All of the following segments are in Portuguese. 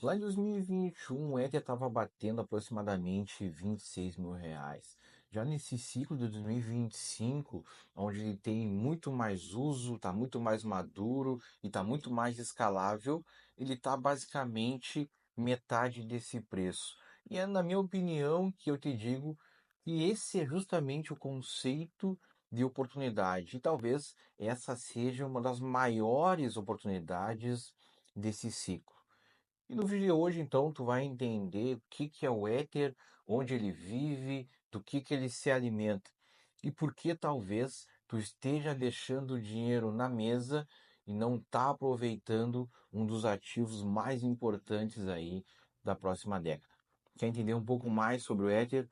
Lá em 2021, o Ether estava batendo aproximadamente R$ 26.000. Já nesse ciclo de 2025, onde ele tem muito mais uso, está muito mais maduro e está muito mais escalável, ele está basicamente metade desse preço. E é na minha opinião que eu te digo que esse é justamente o conceito de oportunidade. E talvez essa seja uma das maiores oportunidades desse ciclo. E no vídeo de hoje, então, tu vai entender o que que é o éter, onde ele vive, do que ele se alimenta e por que talvez tu esteja deixando o dinheiro na mesa e não está aproveitando um dos ativos mais importantes aí da próxima década. Quer entender um pouco mais sobre o éter?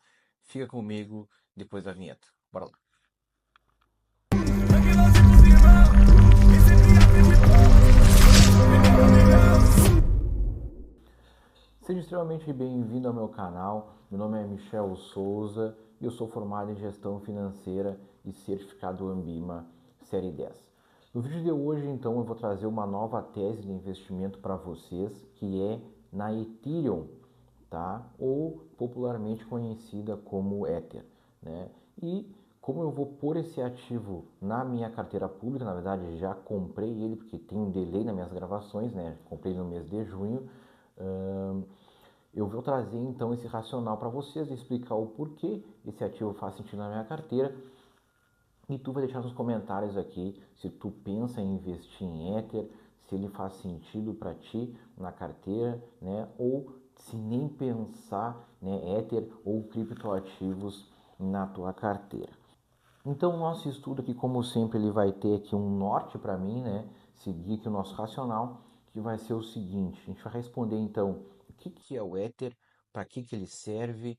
Fica comigo depois da vinheta. Bora lá. Seja extremamente bem-vindo ao meu canal. Meu nome é Michel Souza e eu sou formado em Gestão Financeira e certificado Ambima Série 10. No vídeo de hoje, então, eu vou trazer uma nova tese de investimento para vocês, que é na Ethereum, tá? Ou popularmente conhecida como Ether, né? E como eu vou pôr esse ativo na minha carteira pública, na verdade já comprei ele porque tem um delay nas minhas gravações, né? Comprei no mês de junho. Eu vou trazer então esse racional para vocês, explicar o porquê esse ativo faz sentido na minha carteira. E tu vai deixar nos comentários aqui se tu pensa em investir em Ether, se ele faz sentido para ti na carteira, né? Ou se nem pensar, né, Ether ou criptoativos na tua carteira. Então, o nosso estudo aqui, como sempre, ele vai ter aqui um norte para mim, né? Seguir aqui o nosso racional, que vai ser o seguinte: a gente vai responder então o que que é o Ether, para que ele serve,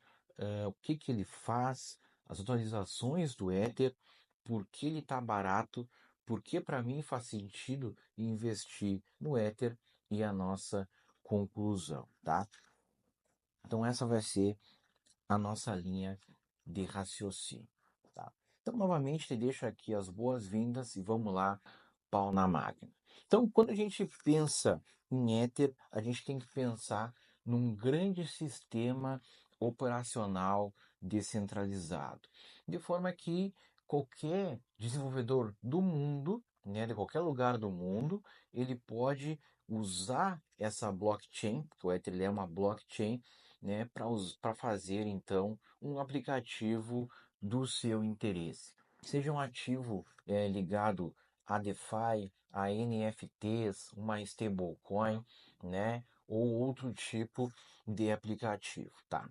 o que que ele faz, as atualizações do Ether, por que ele está barato, por que para mim faz sentido investir no Ether e a nossa conclusão, tá? Então, essa vai ser a nossa linha de raciocínio, tá? Então, novamente, te deixo aqui as boas-vindas e vamos lá, pau na máquina. Então, quando a gente pensa em Ether, a gente tem que pensar num grande sistema operacional descentralizado, de forma que qualquer desenvolvedor do mundo, né, de qualquer lugar do mundo, ele pode usar essa blockchain, porque o Ether ele é uma blockchain, né, para fazer então um aplicativo do seu interesse. Seja um ativo ligado a DeFi, a NFTs, uma stablecoin, né, ou outro tipo de aplicativo, tá?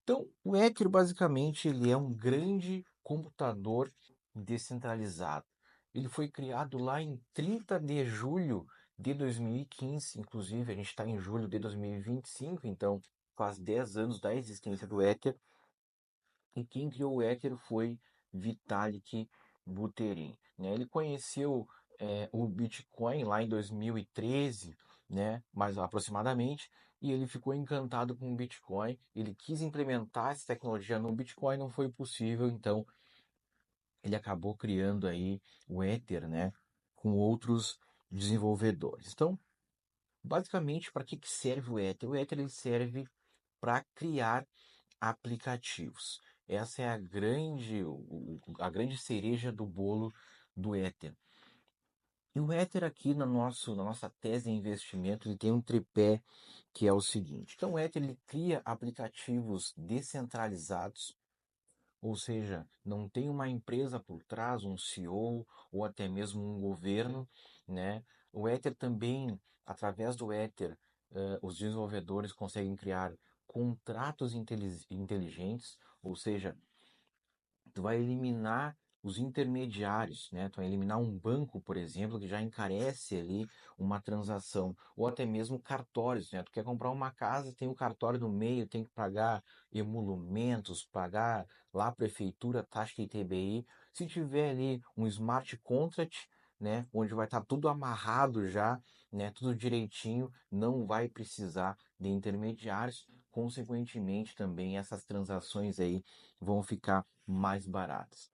Então, o Ether basicamente ele é um grande computador descentralizado. Ele foi criado lá em 30 de julho de 2015, inclusive a gente está em julho de 2025, então faz 10 anos da existência do Ether. E quem criou o Ether foi Vitalik Buterin, né? Ele conheceu o Bitcoin lá em 2013, né? Mais aproximadamente, e ele ficou encantado com o Bitcoin. Ele quis implementar essa tecnologia no Bitcoin, não foi possível, então ele acabou criando aí o Ether, né? Com outros desenvolvedores. Então, basicamente, para que serve o Ether? O Ether ele serve para criar aplicativos. Essa é a grande cereja do bolo do Ether. E o Ether aqui na nossa tese de investimento, ele tem um tripé que é o seguinte. Então o Ether ele cria aplicativos descentralizados, ou seja, não tem uma empresa por trás, um CEO ou até mesmo um governo, né? O Ether também, através do Ether, os desenvolvedores conseguem criar contratos inteligentes, ou seja, tu vai eliminar os intermediários, né? Tu vai eliminar um banco, por exemplo, que já encarece ali uma transação, ou até mesmo cartórios, né? Tu quer comprar uma casa, tem o cartório no meio, tem que pagar emolumentos, pagar lá a prefeitura, taxa de ITBI. Se tiver ali um smart contract, né, onde vai estar tudo amarrado já, né, tudo direitinho, não vai precisar de intermediários. Consequentemente, também essas transações aí vão ficar mais baratas.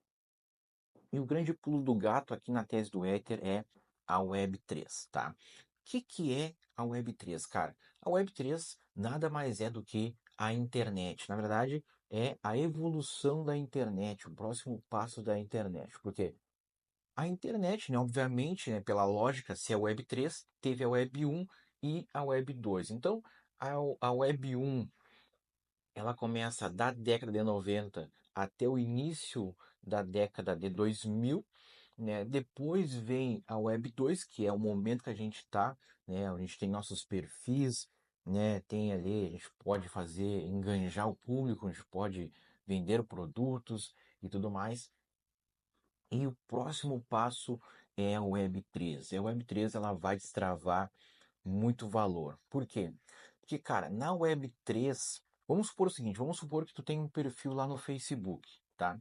E o grande pulo do gato aqui na tese do Ether é a Web3, tá? que é a Web3, cara? A Web3 nada mais é do que a internet. Na verdade, é a evolução da internet, o próximo passo da internet. Porque a internet, né, obviamente, né, pela lógica, se é Web3, teve a Web1 e a Web2. Então, a Web1 ela começa da década de 90 até o início da década de 2000, né? Depois vem a Web 2, que é o momento que a gente está, né? A gente tem nossos perfis, né? Tem ali, a gente pode fazer, enganjar o público, a gente pode vender produtos e tudo mais. E o próximo passo é a Web 3. A Web 3 ela vai destravar muito valor. Por quê? Porque, cara, na Web3, vamos supor o seguinte, vamos supor que tu tem um perfil lá no Facebook, tá?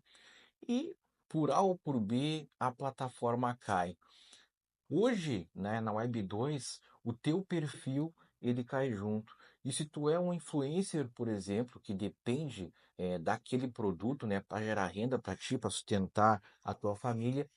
E por A ou por B, a plataforma cai. Hoje, né, na Web2, o teu perfil ele cai junto. E se tu é um influencer, por exemplo, que depende daquele produto, né, para gerar renda para ti, para sustentar a tua família,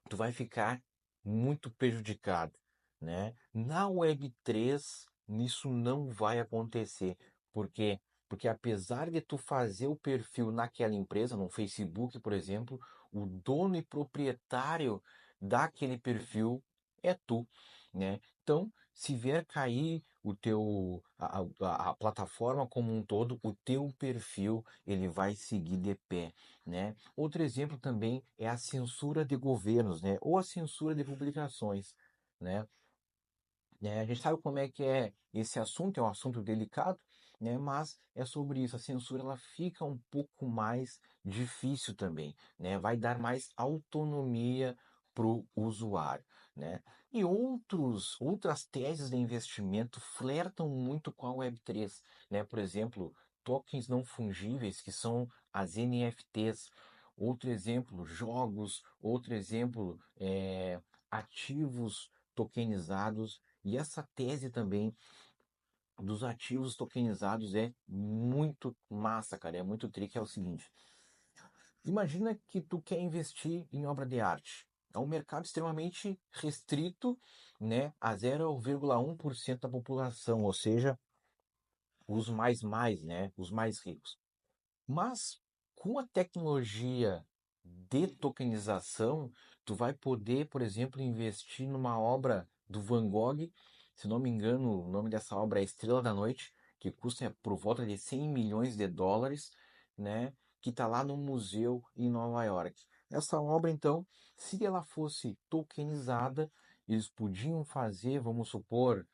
tu vai ficar muito prejudicado, né? Na Web3, isso não vai acontecer. Por quê? Porque apesar de tu fazer o perfil naquela empresa, no Facebook, por exemplo, o dono e proprietário daquele perfil é tu, né? Então, se vier cair o teu a plataforma como um todo, o teu perfil ele vai seguir de pé, né? Outro exemplo também é a censura de governos, né? Ou a censura de publicações, né? A gente sabe como é que é esse assunto, é um assunto delicado, né? Mas é sobre isso. A censura ela fica um pouco mais difícil também, né? Vai dar mais autonomia para o usuário, né? E outras teses de investimento flertam muito com a Web3, né? Por exemplo, tokens não fungíveis, que são as NFTs. Outro exemplo, jogos. Outro exemplo, ativos tokenizados. E essa tese também dos ativos tokenizados é muito massa, cara, é muito trick, é o seguinte. Imagina que tu quer investir em obra de arte. É um mercado extremamente restrito, né, a 0,1% da população, ou seja, os mais, né, os mais ricos. Mas com a tecnologia de tokenização, tu vai poder, por exemplo, investir numa obra do Van Gogh, se não me engano, o nome dessa obra é Estrela da Noite, que custa por volta de 100 milhões de dólares, né? Que está lá no museu em Nova York. Essa obra, então, se ela fosse tokenizada, eles podiam fazer, vamos supor,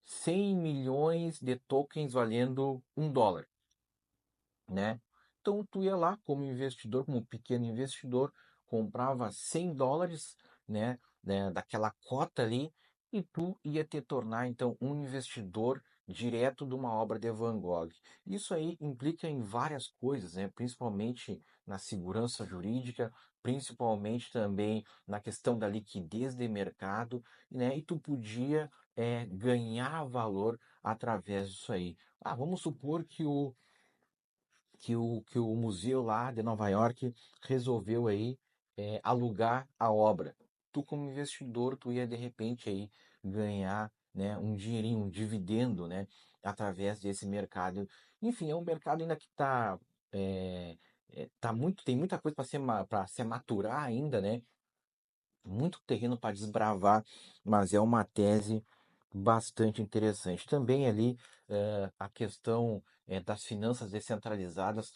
100 milhões de tokens valendo $1, né? Então tu ia lá como investidor, como pequeno investidor, comprava $100, né, daquela cota ali, e tu ia te tornar então um investidor direto de uma obra de Van Gogh. Isso aí implica em várias coisas, né? Principalmente na segurança jurídica, principalmente também na questão da liquidez de mercado, né? E tu podia ganhar valor através disso aí. Ah, vamos supor que o museu lá de Nova York resolveu aí alugar a obra. Tu como investidor, tu ia de repente aí ganhar, né, um dinheirinho, um dividendo, né, através desse mercado. Enfim, é um mercado ainda que tem muita coisa para se maturar ainda, né? Muito terreno para desbravar, mas é uma tese bastante interessante. Também ali a questão das finanças descentralizadas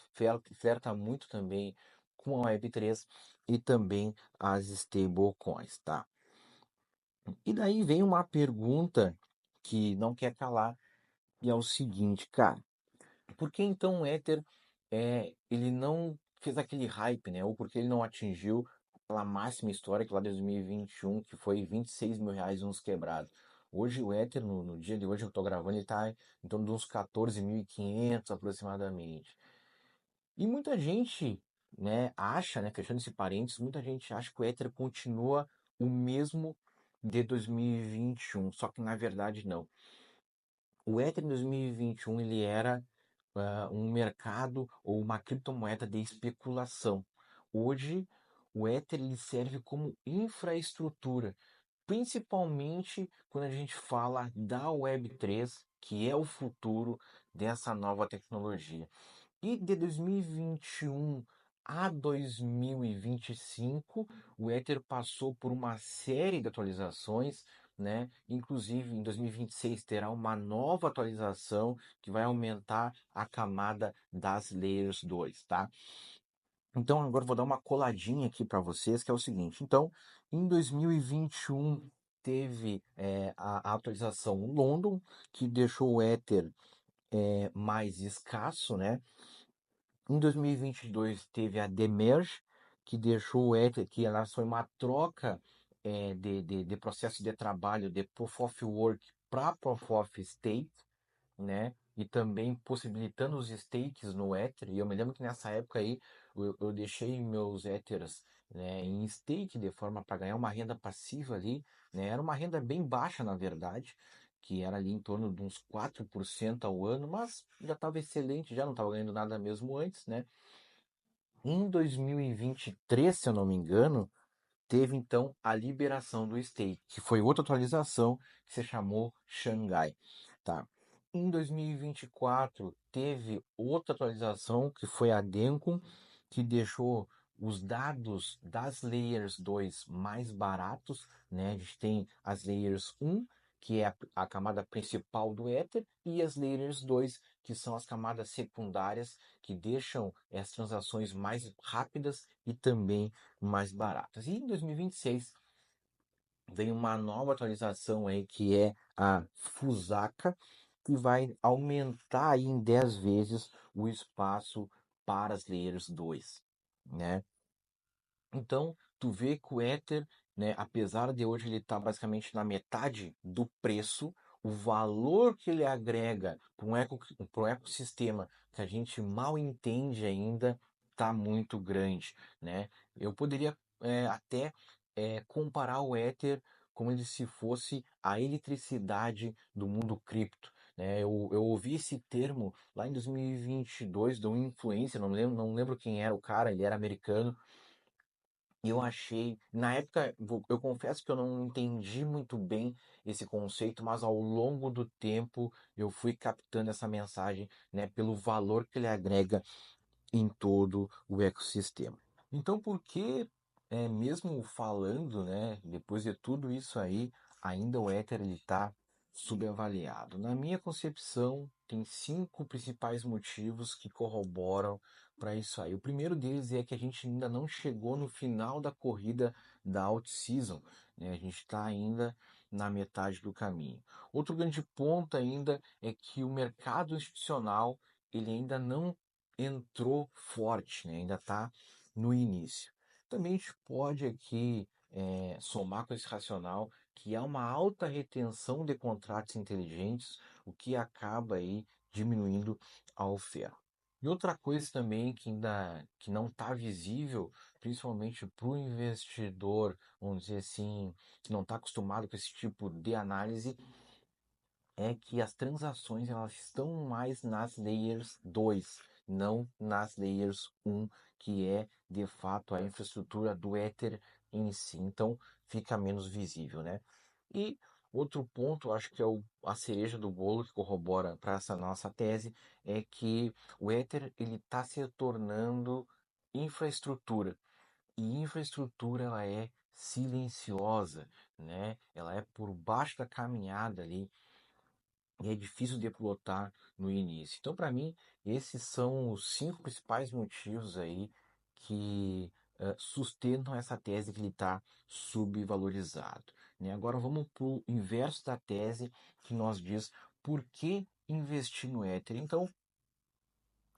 flerta muito também com a Web3 e também as stablecoins, tá? E daí vem uma pergunta que não quer calar, e é o seguinte, cara, por que então o Ether ele não fez aquele hype, né? Ou porque ele não atingiu aquela máxima histórica lá de 2021, que foi R$ 26.000 uns quebrados. Hoje o Ether, no dia de hoje eu tô gravando, ele tá em torno de uns 14.500 aproximadamente. E muita gente, né, acha, né, fechando esse parênteses, muita gente acha que o Ether continua o mesmo de 2021, só que na verdade não. O Ether em 2021 ele era um mercado ou uma criptomoeda de especulação. Hoje, o Ether ele serve como infraestrutura. principalmente quando a gente fala da Web3, que é o futuro dessa nova tecnologia. E de 2021 a 2025, o Ether passou por uma série de atualizações, né? Inclusive, em 2026 terá uma nova atualização que vai aumentar a camada das Layers 2, tá? Então, agora eu vou dar uma coladinha aqui para vocês, que é o seguinte. Então, em 2021 teve a atualização London, que deixou o Ether mais escasso, né? Em 2022 teve a Demerge, que deixou o Ether, que ela foi uma troca de processo de trabalho de Proof of Work para Proof of Stake, né? E também possibilitando os stakes no Ether. E eu me lembro que nessa época aí eu deixei meus Ethers, né, em stake de forma para ganhar uma renda passiva ali, né? Era uma renda bem baixa, na verdade, que era ali em torno de uns 4% ao ano, mas já estava excelente, já não estava ganhando nada mesmo antes, né? Em 2023, se eu não me engano, teve então a liberação do stake, que foi outra atualização que se chamou Xangai, tá? Em 2024 teve outra atualização que foi a Dencun, que deixou os dados das Layers 2 mais baratos, né? A gente tem as Layers 1, que é a camada principal do Ether, e as Layers 2, que são as camadas secundárias, que deixam as transações mais rápidas e também mais baratas. E em 2026 vem uma nova atualização aí que é a Fusaka, que vai aumentar aí em 10 vezes o espaço para as Layers 2, né? Então, tu vê que o Ether, né, apesar de hoje ele estar basicamente na metade do preço, o valor que ele agrega para um ecossistema que a gente mal entende ainda está muito grande, né? Eu poderia até comparar o Ether como se fosse a eletricidade do mundo cripto, né? Eu ouvi esse termo lá em 2022 de um influencer, não lembro quem era o cara, ele era americano, e eu achei, na época, eu confesso que eu não entendi muito bem esse conceito, mas ao longo do tempo eu fui captando essa mensagem, né, pelo valor que ele agrega em todo o ecossistema. Então, por que, mesmo falando, né, depois de tudo isso aí, ainda o Ether está subavaliado? Na minha concepção, tem cinco principais motivos que corroboram para isso aí. O primeiro deles é que a gente ainda não chegou no final da corrida da out-season, né? A gente está ainda na metade do caminho. Outro grande ponto ainda é que o mercado institucional ele ainda não entrou forte, né? Ainda está no início. Também a gente pode aqui somar com esse racional que há uma alta retenção de contratos inteligentes, o que acaba aí diminuindo a oferta. E outra coisa também que não está visível, principalmente para o investidor, vamos dizer assim, que não está acostumado com esse tipo de análise, é que as transações elas estão mais nas layers 2, não nas layers 1, que é de fato a infraestrutura do Ether em si. Então fica menos visível, né? E outro ponto, acho que é a cereja do bolo que corrobora para essa nossa tese, é que o Ether ele está se tornando infraestrutura. E infraestrutura ela é silenciosa, né? Ela é por baixo da caminhada ali e é difícil de plotar no início. Então, para mim, esses são os cinco principais motivos aí que sustentam essa tese que ele está subvalorizado, né? Agora vamos para o inverso da tese que nos diz por que investir no Ether. Então,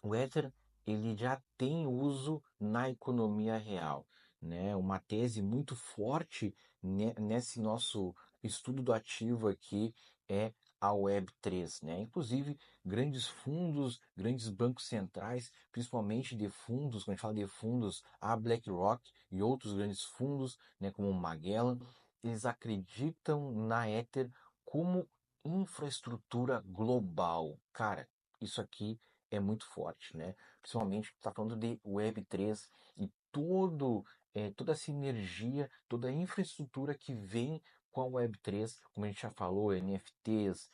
o Ether ele já tem uso na economia real, né? Uma tese muito forte nesse nosso estudo do ativo aqui é a Web3, né? Inclusive, grandes fundos, grandes bancos centrais, principalmente de fundos, quando a gente fala de fundos, a BlackRock e outros grandes fundos, né, como o Magellan, eles acreditam na Ether como infraestrutura global. Cara, isso aqui é muito forte, né? Principalmente está falando de Web3 e toda a sinergia, toda a infraestrutura que vem com a Web3, como a gente já falou, NFTs,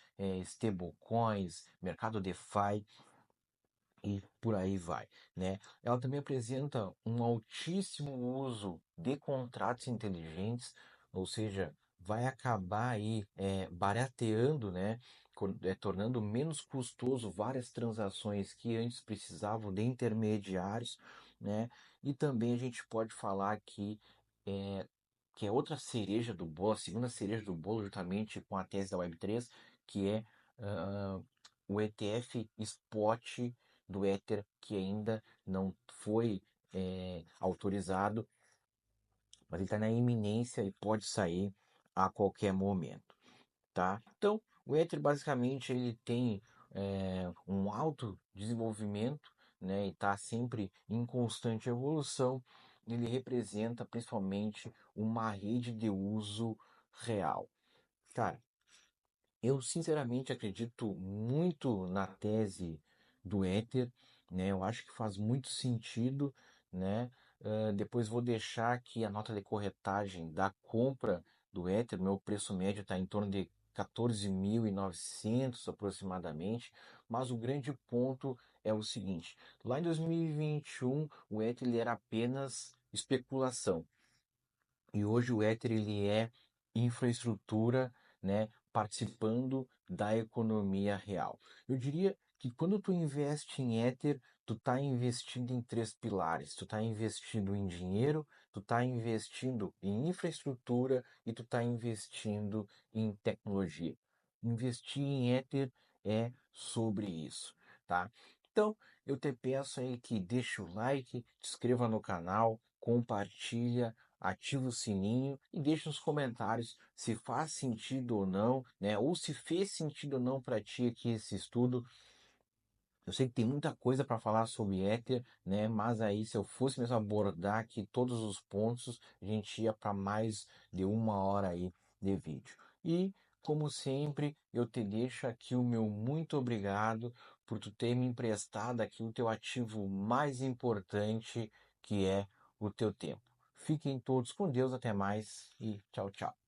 stablecoins, mercado DeFi e por aí vai, né? Ela também apresenta um altíssimo uso de contratos inteligentes, ou seja, vai acabar aí barateando, né? Tornando menos custoso várias transações que antes precisavam de intermediários, né? E também a gente pode falar é, que é outra cereja do bolo, a segunda cereja do bolo, juntamente com a tese da Web3, que é ah, o ETF Spot do Ether, que ainda não foi autorizado, mas ele está na iminência e pode sair a qualquer momento, tá? Então, o Ether basicamente ele tem um alto desenvolvimento, né, e está sempre em constante evolução. Ele representa principalmente uma rede de uso real. Cara, eu sinceramente acredito muito na tese do Ether, né? Eu acho que faz muito sentido, né? Depois vou deixar aqui a nota de corretagem da compra do Ether. Meu preço médio está em torno de 14.900 aproximadamente, mas o grande ponto é o seguinte: lá em 2021 o Ether ele era apenas especulação. E hoje o Ether ele é infraestrutura, né, participando da economia real. Eu diria que quando tu investe em Ether, tu está investindo em três pilares. Tu está investindo em dinheiro, tu está investindo em infraestrutura e tu está investindo em tecnologia. Investir em Ether é sobre isso, tá? Então, eu te peço aí que deixe o like, te inscreva no canal, compartilha, ativa o sininho e deixa nos comentários se faz sentido ou não, né? Ou se fez sentido ou não para ti aqui esse estudo. Eu sei que tem muita coisa para falar sobre Ether, né? Mas aí, se eu fosse mesmo abordar aqui todos os pontos, a gente ia para mais de 1 hora aí de vídeo. E, como sempre, eu te deixo aqui o meu muito obrigado por tu ter me emprestado aqui o teu ativo mais importante, que é o teu tempo. Fiquem todos com Deus, até mais e tchau, tchau.